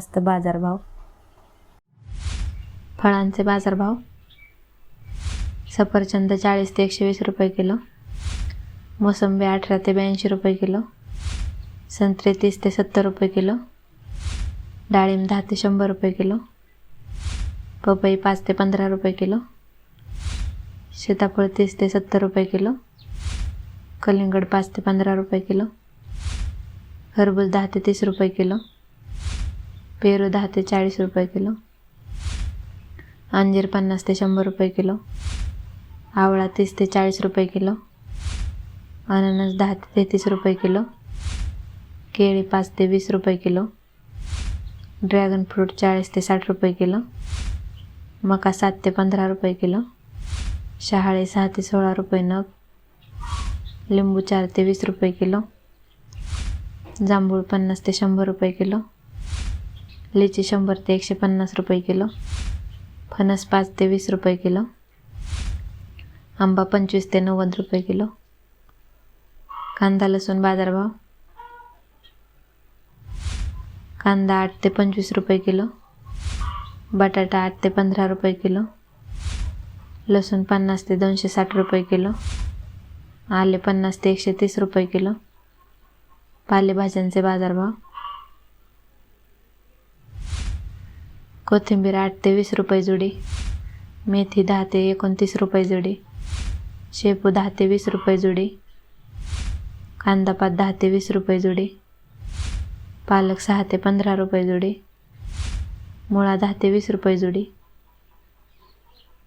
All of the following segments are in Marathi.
जास्त बाजारभाव. फळांचे बाजारभाव. सफरचंद 40 ते 120 रुपये किलो, मोसंबी 18 ते 82 रुपये किलो, संत्रे 30 ते 70 रुपये किलो, डाळिंब 10 ते 100 रुपये किलो, पपई 5 ते 15 रुपये किलो, सीताफळ 30 ते 70 रुपये किलो, कलिंगड 5 ते 15 रुपये किलो, खरबूज 10 ते 30 रुपये किलो, पेरू 10 ते 40 रुपये किलो, अंजीर 50 ते 100 रुपये किलो, आवळा 30 ते 40 रुपये किलो, अननस 10 ते 33 रुपये किलो, केळी 5 ते 20 रुपये किलो, ड्रॅगन फ्रूट 40 ते 60 रुपये किलो, मका 7 ते 15 रुपये किलो, शहाळे 6 ते 16 रुपये नग, लिंबू 4 ते 20 रुपये किलो, जांभूळ 50 ते 100 रुपये किलो, लिची 100 ते 150 रुपये किलो, फणस 5 ते 20 रुपये किलो, आंबा 25 ते 90 रुपये किलो. कांदा लसूण बाजारभाव. कांदा 8 ते 25 रुपये किलो, बटाटा 8 ते 15 रुपये किलो, लसूण 50 ते 260 रुपये किलो, आले 50 ते 130 रुपये किलो. पालेभाज्यांचे बाजारभाव. कोथिंबीर 8 ते 20 रुपये जुडी, मेथी 10 ते 29 रुपये जुडी, शेपू 10 ते 20 रुपये जुडी, कांदापात 10 ते 20 रुपये जुडी, पालक 6 ते 15 रुपये जुडी, मुळा 10 ते 20 रुपये जुडी.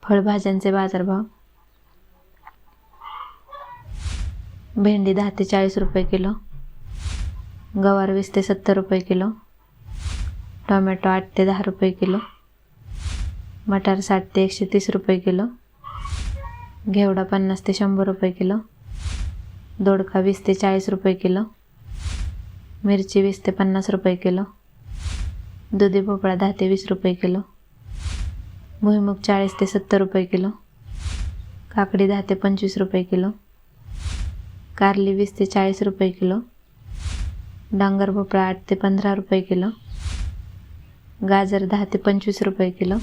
फळभाज्यांचे बाजारभाव. भेंडी 10 ते 40 रुपये किलो, गवार 20 ते 70 रुपये किलो, टोमॅटो 8 ते 10 रुपये किलो, मटार 60 ते 130 रुपये किलो, घेवडा 50 ते 100 रुपये किलो, दोडका 20 ते 40 रुपये किलो, मिरची 20 ते 50 रुपये किलो, दुधी भोपळा 10 ते 20 रुपये किलो, भुईमूग 40 ते 70 रुपये किलो, काकडी 10 ते 25 रुपये किलो, कारली 20 ते 40 रुपये किलो, डांगर भोपळा 8 ते 15 रुपये किलो, गाजर 10 ते 25 रुपये किलो,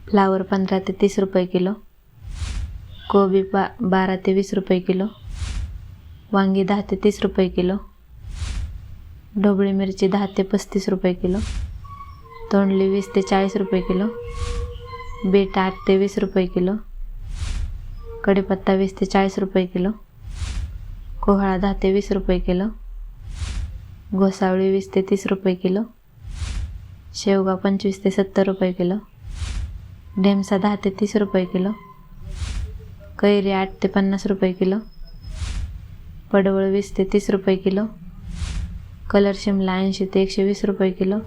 फ्लावर 15 ते 30 रुपये किलो, कोबी 12 ते 20 रुपये किलो, वांगी 10 ते 30 रुपये किलो, ढोबळी मिरची 10 ते 35 रुपये किलो, तोंडली 20 ते 40 रुपये किलो, बीट 8 ते 20 रुपये किलो, कढीपत्ता 20 ते 40 रुपये किलो, कोहळा 10 ते 20 रुपये किलो, घोसावळी 20 ते 30 रुपये किलो, शेवगा 25 ते 70 रुपये किलो, ढेमसा 10 ते 30 रुपये किलो, कैरी 8 ते 50 रुपये किलो, पडवळ 20 ते 30 रुपये किलो, कलर शिमला 80 ते 120 रुपये किलो,